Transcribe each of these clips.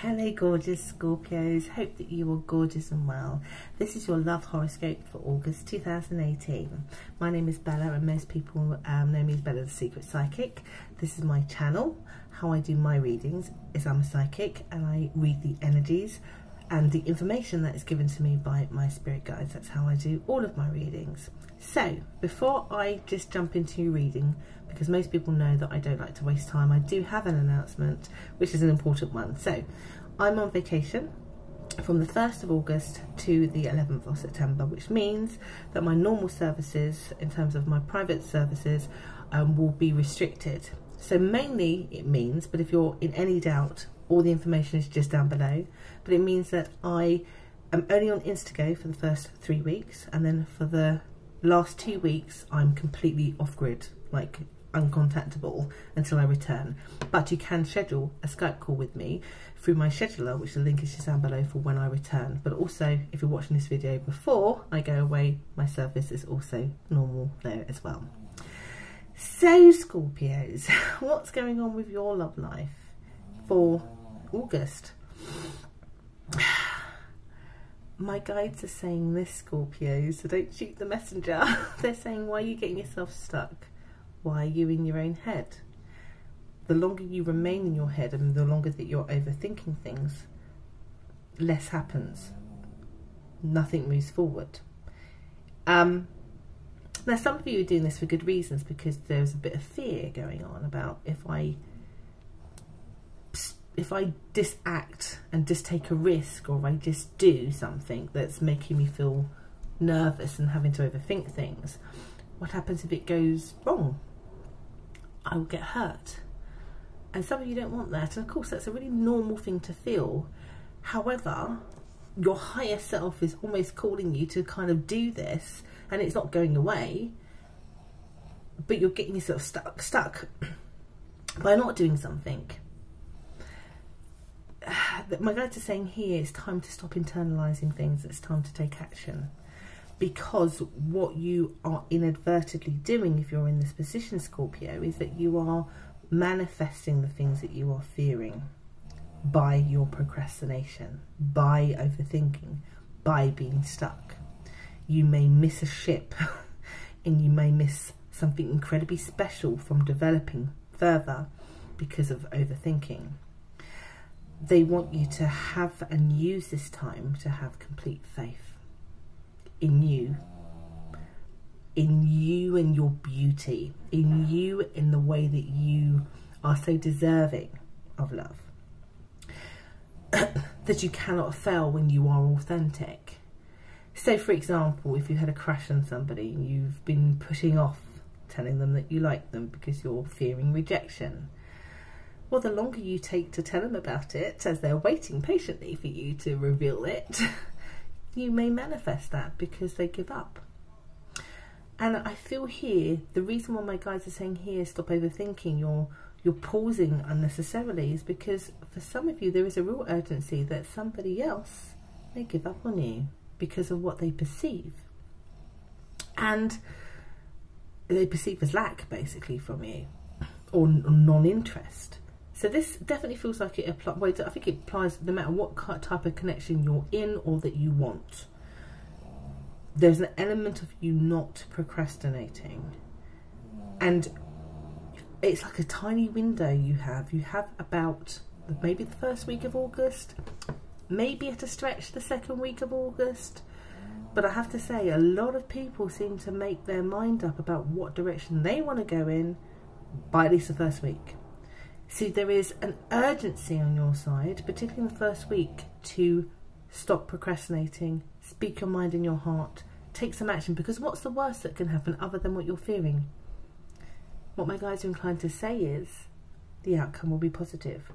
Hello gorgeous Scorpios, hope that you are gorgeous and well. This is your love horoscope for August 2018. My name is Bella and most people know me as Bella the Secret Psychic. This is my channel. How I do my readings is I'm a psychic and I read the energies and the information that is given to me by my spirit guides. That's how I do all of my readings. So before I just jump into your reading, because most people know that I don't like to waste time, I do have an announcement, which is an important one. So I'm on vacation from the 1st of August to the 11th of September, which means that my normal services, in terms of my private services, will be restricted. So mainly it means, but if you're in any doubt, all the information is just down below, but it means that I am only on Instago for the first 3 weeks, and then for the last 2 weeks I'm completely off grid, like uncontactable until I return. But you can schedule a Skype call with me through my scheduler, which the link is just down below, for when I return. But also, if you're watching this video before I go away, my service is also normal there as well. So Scorpios, what's going on with your love life for August? My guides are saying this, Scorpios, so don't shoot the messenger. They're saying, why are you getting yourself stuck? Why are you in your own head? The longer you remain in your head and the longer that you're overthinking things, less happens. Nothing moves forward. Now, some of you are doing this for good reasons, because there's a bit of fear going on about if I disact and just take a risk, or if I just do something that's making me feel nervous and having to overthink things, what happens if it goes wrong? I will get hurt. And some of you don't want that, and of course that's a really normal thing to feel. However, your higher self is almost calling you to kind of do this, and it's not going away, but you're getting yourself stuck by not doing something. My guides are saying here it's time to stop internalizing things. It's time to take action, because what you are inadvertently doing, if you're in this position, Scorpio, is that you are manifesting the things that you are fearing by your procrastination, by overthinking, by being stuck. You may miss a ship and you may miss something incredibly special from developing further because of overthinking. They want you to have and use this time to have complete faith in you and your beauty, in you, in the way that you are so deserving of love, that you cannot fail when you are authentic. So for example, if you had a crush on somebody and you've been putting off telling them that you like them because you're fearing rejection, well, the longer you take to tell them about it, as they're waiting patiently for you to reveal it, you may manifest that because they give up. And I feel here, the reason why my guides are saying here, stop overthinking, you're pausing unnecessarily, is because for some of you there is a real urgency that somebody else may give up on you because of what they perceive. And they perceive as lack, basically, from you, or non-interest. So this definitely feels like it applies. Well, I think it applies no matter what type of connection you're in or that you want. There's an element of you not procrastinating, and it's like a tiny window you have. You have about maybe the first week of August, maybe at a stretch the second week of August. But I have to say, a lot of people seem to make their mind up about what direction they want to go in by at least the first week. See, there is an urgency on your side, particularly in the first week, to stop procrastinating, speak your mind and your heart, take some action, because what's the worst that can happen other than what you're fearing? What my guides are inclined to say is the outcome will be positive.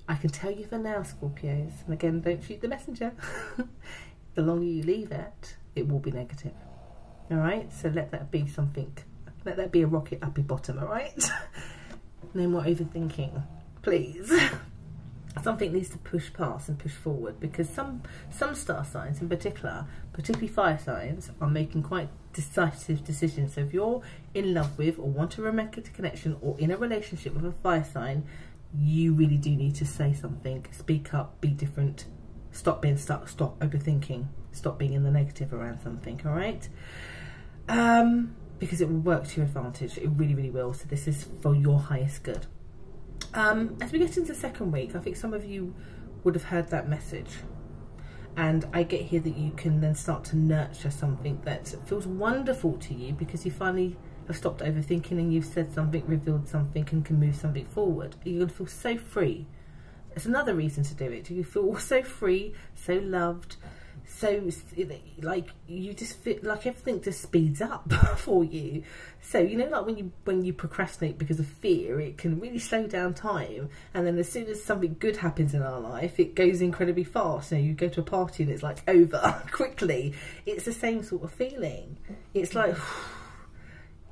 I can tell you for now, Scorpios, and again, don't shoot the messenger, the longer you leave it, it will be negative. All right, so let that be something, let that be a rocket up your bottom, all right? No more overthinking, please. Something needs to push past and push forward, because some star signs in particular, particularly fire signs, are making quite decisive decisions. So if you're in love with or want a romantic connection or in a relationship with a fire sign, you really do need to say something, speak up, be different, stop being stuck, stop overthinking, stop being in the negative around something, all right? Because it will work to your advantage, it really, really will. So this is for your highest good. As we get into the second week, I think some of you would have heard that message. And I get here that you can then start to nurture something that feels wonderful to you because you finally have stopped overthinking and you've said something, revealed something, and can move something forward. You're going to feel so free. It's another reason to do it. You feel so free, so loved, so like you just feel like everything just speeds up for you. So you know, like when you procrastinate because of fear, it can really slow down time, and then as soon as something good happens in our life, it goes incredibly fast. You know, you go to a party and it's like over quickly. It's the same sort of feeling. It's like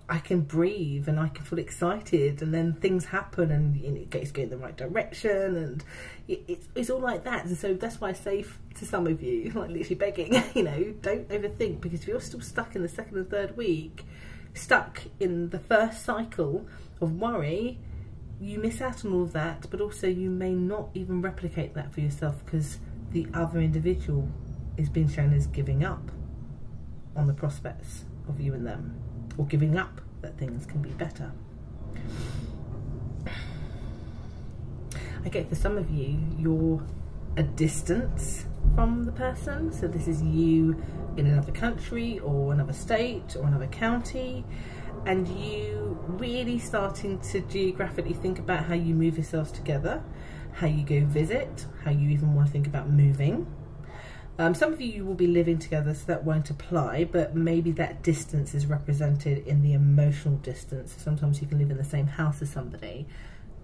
I can breathe and I can feel excited, and then things happen and it goes in the right direction, and it's all like that. And so that's why I say to some of you, like literally begging, you know, don't overthink, because if you're still stuck in the second and third week, stuck in the first cycle of worry, you miss out on all of that, but also you may not even replicate that for yourself because the other individual is being shown as giving up on the prospects of you and them, or giving up that things can be better. I get for some of you, you're a distance from the person. So this is you in another country or another state or another county, and you really starting to geographically think about how you move yourselves together, how you go visit, how you even want to think about moving. Some of you will be living together, so that won't apply, but maybe that distance is represented in the emotional distance. Sometimes you can live in the same house as somebody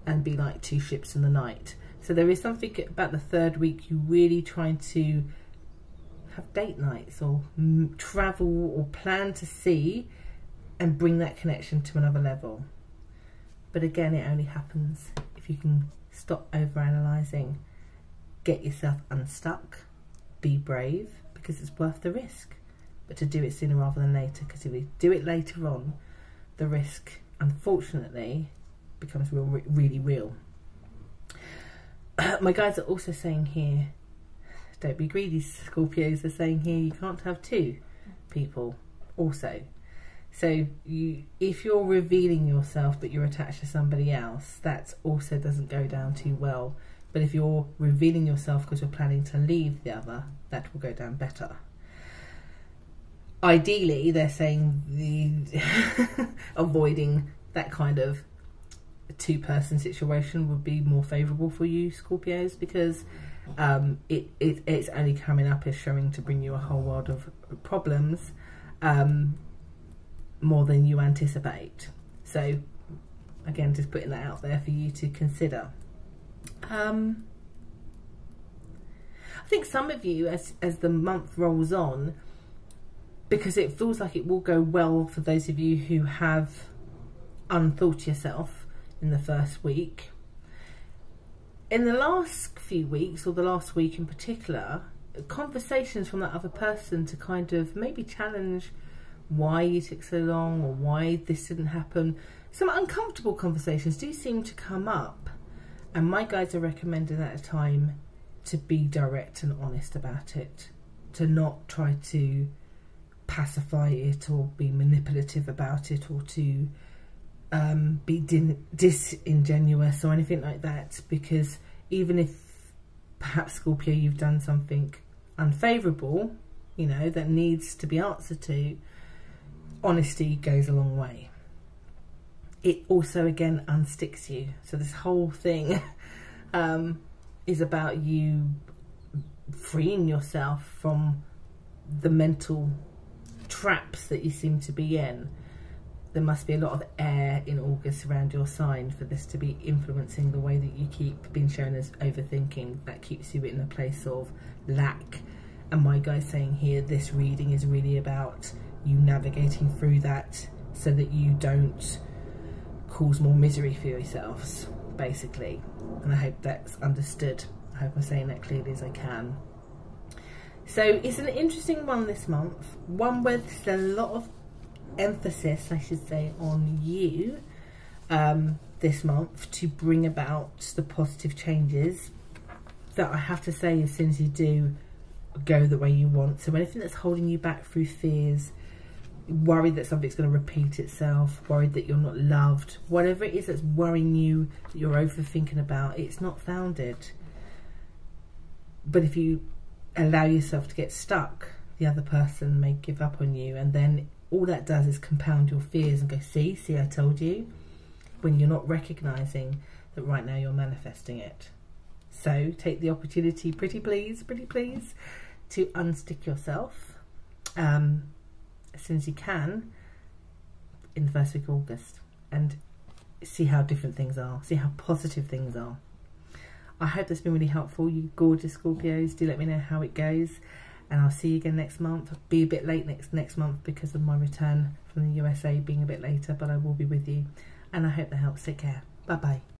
and be like two ships in the night. So there is something about the third week, you really trying to have date nights or travel or plan to see and bring that connection to another level. But again, it only happens if you can stop overanalyzing, get yourself unstuck, be brave, because it's worth the risk. But to do it sooner rather than later, because if we do it later on, the risk, unfortunately, becomes really real. My guys are also saying here, don't be greedy, Scorpios. Are saying here you can't have two people also. So if you're revealing yourself but you're attached to somebody else, that also doesn't go down too well. But if you're revealing yourself because you're planning to leave the other, that will go down better. Ideally, they're saying avoiding that kind of two-person situation would be more favourable for you, Scorpios, because it's only coming up as showing to bring you a whole world of problems, more than you anticipate. So again, just putting that out there for you to consider. I think some of you, as the month rolls on, because it feels like it will go well for those of you who have unthought yourself in the first week. In the last few weeks, or the last week in particular, conversations from that other person to kind of maybe challenge why you took so long or why this didn't happen. Some uncomfortable conversations do seem to come up, and my guides are recommending at a time to be direct and honest about it, to not try to pacify it or be manipulative about it, or to be disingenuous or anything like that, because even if perhaps, Scorpio, you've done something unfavourable, you know, that needs to be answered to, honesty goes a long way. It also again unsticks you. So this whole thing is about you freeing yourself from the mental traps that you seem to be in. There must be a lot of air in August around your sign for this to be influencing the way that you keep being shown as overthinking. That keeps you in a place of lack. And my guy's saying here, this reading is really about you navigating through that so that you don't cause more misery for yourselves, basically. And I hope that's understood. I hope I'm saying that clearly as I can. So it's an interesting one this month, one with a lot of emphasis, I should say, on you. this month to bring about the positive changes that I have to say, as soon as you do go the way you want. So anything that's holding you back through fears, worried that something's going to repeat itself, worried that you're not loved, whatever it is that's worrying you, that you're overthinking about, it's not founded. But if you allow yourself to get stuck, the other person may give up on you, and then all that does is compound your fears and go, see, I told you, when you're not recognizing that right now you're manifesting it. So take the opportunity, pretty please, to unstick yourself as soon as you can in the first week of August, and see how different things are, see how positive things are. I hope that's been really helpful, you gorgeous Scorpios. Do let me know how it goes, and I'll see you again next month. I'll be a bit late next month because of my return from the USA being a bit later, but I will be with you, and I hope that helps. Take care. Bye bye.